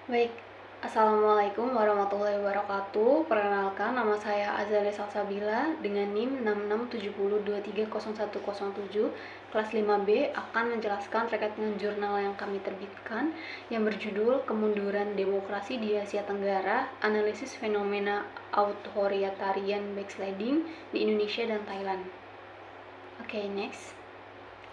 Baik, Assalamualaikum warahmatullahi wabarakatuh. Perkenalkan, nama saya Azalea Salsabila dengan NIM 6670230107 kelas 5B akan menjelaskan terkait dengan jurnal yang kami terbitkan yang berjudul Kemunduran Demokrasi di Asia Tenggara, Analisis Fenomena Authoritarian Backsliding di Indonesia dan Thailand. Oke, next.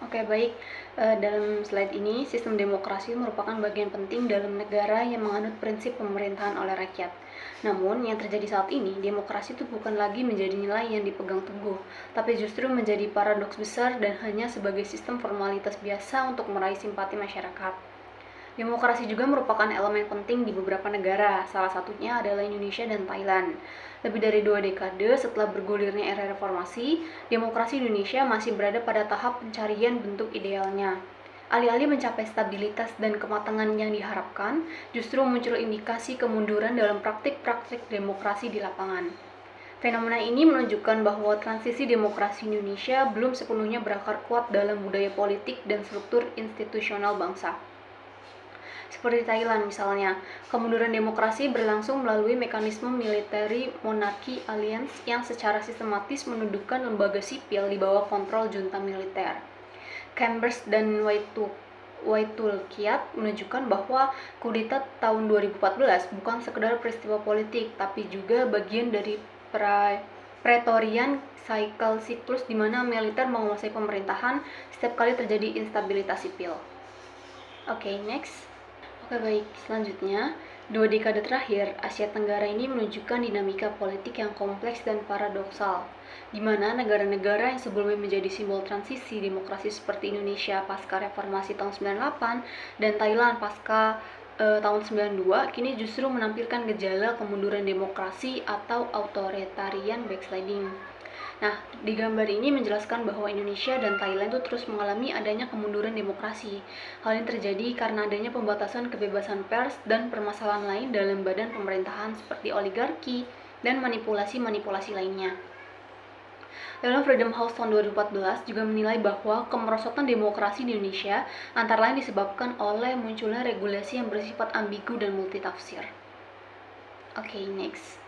Oke, baik. Dalam slide ini, sistem demokrasi merupakan bagian penting dalam negara yang menganut prinsip pemerintahan oleh rakyat. Namun, yang terjadi saat ini, demokrasi itu bukan lagi menjadi nilai yang dipegang teguh, tapi justru menjadi paradoks besar dan hanya sebagai sistem formalitas biasa untuk meraih simpati masyarakat. Demokrasi juga merupakan elemen penting di beberapa negara, salah satunya adalah Indonesia dan Thailand. Lebih dari 2 dekade setelah bergulirnya era reformasi, demokrasi Indonesia masih berada pada tahap pencarian bentuk idealnya. Alih-alih mencapai stabilitas dan kematangan yang diharapkan, justru muncul indikasi kemunduran dalam praktik-praktik demokrasi di lapangan. Fenomena ini menunjukkan bahwa transisi demokrasi Indonesia belum sepenuhnya berakar kuat dalam budaya politik dan struktur institusional bangsa. Seperti Thailand misalnya, kemunduran demokrasi berlangsung melalui mekanisme military monarchy alliance yang secara sistematis menundukkan lembaga sipil di bawah kontrol junta militer. Chambers dan Waitulkiat menunjukkan bahwa kudeta tahun 2014 bukan sekedar peristiwa politik, tapi juga bagian dari Praetorian Cycle siklus di mana militer menguasai pemerintahan setiap kali terjadi instabilitas sipil. Oke, next. Oke, baik, selanjutnya, 2 dekade terakhir, Asia Tenggara ini menunjukkan dinamika politik yang kompleks dan paradoksal, di mana negara-negara yang sebelumnya menjadi simbol transisi demokrasi seperti Indonesia pasca reformasi tahun 98 dan Thailand pasca tahun 92, kini justru menampilkan gejala kemunduran demokrasi atau authoritarian backsliding. Nah, di gambar ini menjelaskan bahwa Indonesia dan Thailand itu terus mengalami adanya kemunduran demokrasi. Hal ini terjadi karena adanya pembatasan kebebasan pers dan permasalahan lain dalam badan pemerintahan seperti oligarki dan manipulasi-manipulasi lainnya. Dalam Freedom House tahun 2014 juga menilai bahwa kemerosotan demokrasi di Indonesia antara lain disebabkan oleh munculnya regulasi yang bersifat ambigu dan multitafsir. Oke, next.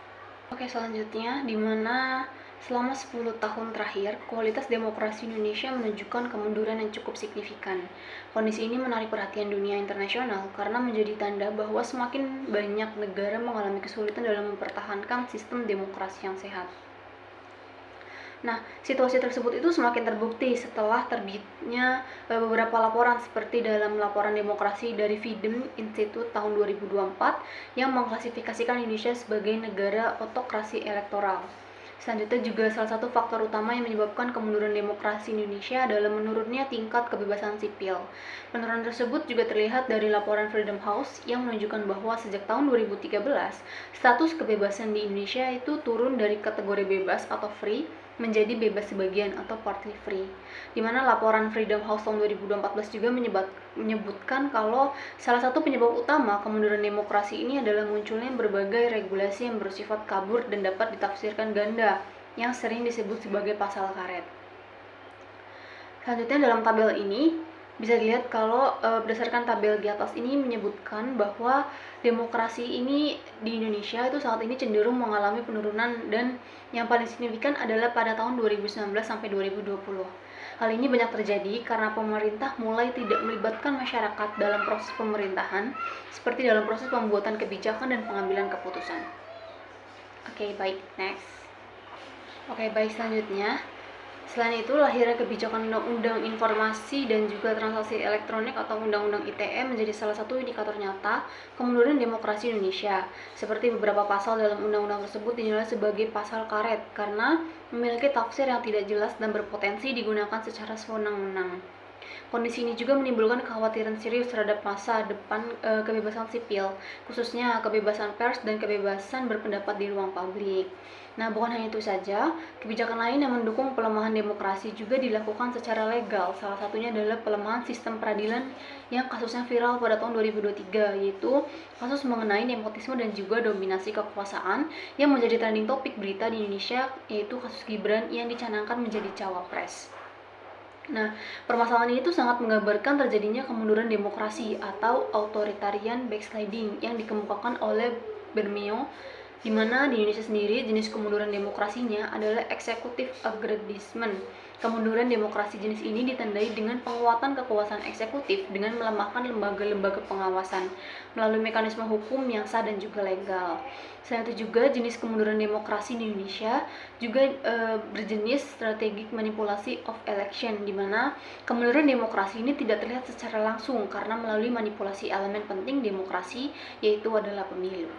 Oke, selanjutnya, di mana selama 10 tahun terakhir, kualitas demokrasi Indonesia menunjukkan kemunduran yang cukup signifikan. Kondisi ini menarik perhatian dunia internasional karena menjadi tanda bahwa semakin banyak negara mengalami kesulitan dalam mempertahankan sistem demokrasi yang sehat. Nah, situasi tersebut itu semakin terbukti setelah terbitnya beberapa laporan seperti dalam laporan demokrasi dari Freedom Institute tahun 2024 yang mengklasifikasikan Indonesia sebagai negara otokrasi elektoral. Selanjutnya juga salah satu faktor utama yang menyebabkan kemunduran demokrasi Indonesia adalah menurunnya tingkat kebebasan sipil. Penurunan tersebut juga terlihat dari laporan Freedom House yang menunjukkan bahwa sejak tahun 2013, status kebebasan di Indonesia itu turun dari kategori bebas atau free menjadi bebas sebagian atau partly free, di mana laporan Freedom House tahun 2014 juga menyebutkan kalau salah satu penyebab utama kemunduran demokrasi ini adalah munculnya berbagai regulasi yang bersifat kabur dan dapat ditafsirkan ganda yang sering disebut sebagai pasal karet. Selanjutnya dalam tabel ini bisa dilihat kalau berdasarkan tabel di atas ini menyebutkan bahwa demokrasi ini di Indonesia itu saat ini cenderung mengalami penurunan dan yang paling signifikan adalah pada tahun 2019 sampai 2020. Hal ini banyak terjadi karena pemerintah mulai tidak melibatkan masyarakat dalam proses pemerintahan seperti dalam proses pembuatan kebijakan dan pengambilan keputusan. Oke, baik, next. Oke, baik, selanjutnya. Selain itu, lahirnya kebijakan Undang-Undang Informasi dan juga Transaksi Elektronik atau Undang-Undang ITE menjadi salah satu indikator nyata kemunduran demokrasi Indonesia. Seperti beberapa pasal dalam undang-undang tersebut dinilai sebagai pasal karet karena memiliki tafsir yang tidak jelas dan berpotensi digunakan secara sewenang-wenang. Kondisi ini juga menimbulkan kekhawatiran serius terhadap masa depan kebebasan sipil, khususnya kebebasan pers dan kebebasan berpendapat di ruang publik. Nah, bukan hanya itu saja, kebijakan lain yang mendukung pelemahan demokrasi juga dilakukan secara legal. Salah satunya adalah pelemahan sistem peradilan yang kasusnya viral pada tahun 2023, yaitu kasus mengenai nepotisme dan juga dominasi kekuasaan yang menjadi trending topik berita di Indonesia, yaitu kasus Gibran yang dicanangkan menjadi cawapres. Nah, permasalahan ini tuh sangat menggambarkan terjadinya kemunduran demokrasi atau authoritarian backsliding yang dikemukakan oleh Bermeo, di mana di Indonesia sendiri jenis kemunduran demokrasinya adalah eksekutif agredisme. Kemunduran demokrasi jenis ini ditandai dengan penguatan kekuasaan eksekutif dengan melemahkan lembaga-lembaga pengawasan melalui mekanisme hukum yang sah dan juga legal. Selain itu juga jenis kemunduran demokrasi di Indonesia juga berjenis strategic manipulasi of election, di mana kemunduran demokrasi ini tidak terlihat secara langsung karena melalui manipulasi elemen penting demokrasi, yaitu adalah pemilu.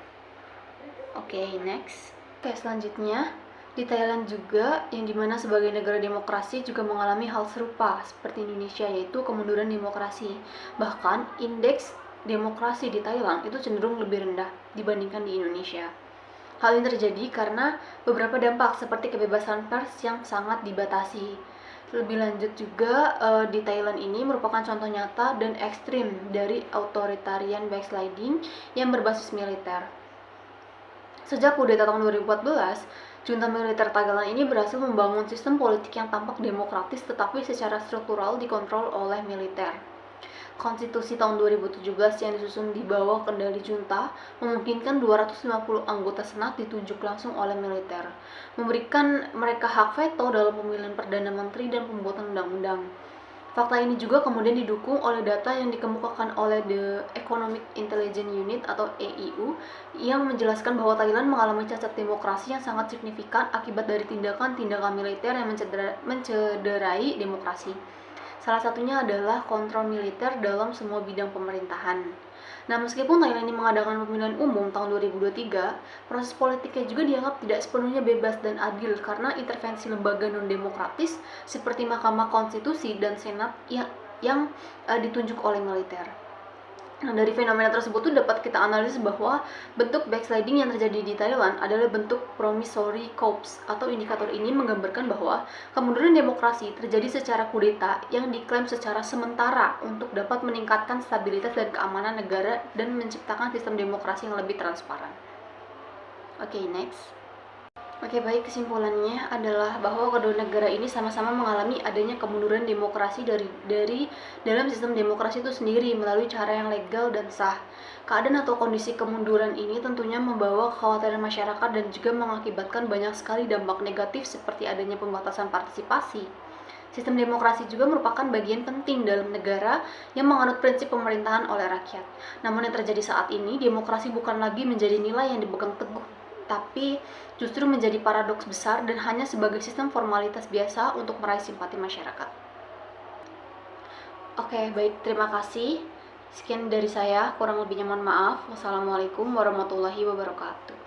Oke, next. Oke, selanjutnya di Thailand juga, yang dimana sebagai negara demokrasi juga mengalami hal serupa seperti Indonesia, yaitu kemunduran demokrasi. Bahkan indeks demokrasi di Thailand itu cenderung lebih rendah dibandingkan di Indonesia. Hal ini terjadi karena beberapa dampak seperti kebebasan pers yang sangat dibatasi. Lebih lanjut juga, di Thailand ini merupakan contoh nyata dan ekstrim dari authoritarian backsliding yang berbasis militer. Sejak kudeta tahun 2014, junta militer Thailand ini berhasil membangun sistem politik yang tampak demokratis tetapi secara struktural dikontrol oleh militer. Konstitusi tahun 2017 yang disusun di bawah kendali junta memungkinkan 250 anggota senat ditunjuk langsung oleh militer, memberikan mereka hak veto dalam pemilihan perdana menteri dan pembuatan undang-undang. Fakta ini juga kemudian didukung oleh data yang dikemukakan oleh The Economic Intelligence Unit atau EIU yang menjelaskan bahwa Thailand mengalami cacat demokrasi yang sangat signifikan akibat dari tindakan-tindakan militer yang mencederai demokrasi. Salah satunya adalah kontrol militer dalam semua bidang pemerintahan. Nah, meskipun Thailand ini mengadakan pemilihan umum tahun 2023, proses politiknya juga dianggap tidak sepenuhnya bebas dan adil karena intervensi lembaga non-demokratis seperti Mahkamah Konstitusi dan Senat yang ditunjuk oleh militer. Nah, dari fenomena tersebut tuh dapat kita analisis bahwa bentuk backsliding yang terjadi di Thailand adalah bentuk promissory coups, atau indikator ini menggambarkan bahwa kemunduran demokrasi terjadi secara kudeta yang diklaim secara sementara untuk dapat meningkatkan stabilitas dan keamanan negara dan menciptakan sistem demokrasi yang lebih transparan. Oke, next. Oke, baik, kesimpulannya adalah bahwa kedua negara ini sama-sama mengalami adanya kemunduran demokrasi dari dalam sistem demokrasi itu sendiri melalui cara yang legal dan sah. Keadaan atau kondisi kemunduran ini tentunya membawa kekhawatiran masyarakat dan juga mengakibatkan banyak sekali dampak negatif seperti adanya pembatasan partisipasi. Sistem demokrasi juga merupakan bagian penting dalam negara yang menganut prinsip pemerintahan oleh rakyat. Namun yang terjadi saat ini, demokrasi bukan lagi menjadi nilai yang dipegang teguh, tapi justru menjadi paradoks besar dan hanya sebagai sistem formalitas biasa untuk meraih simpati masyarakat. Oke, baik, terima kasih. Sekian dari saya, kurang lebihnya mohon maaf. Wassalamualaikum warahmatullahi wabarakatuh.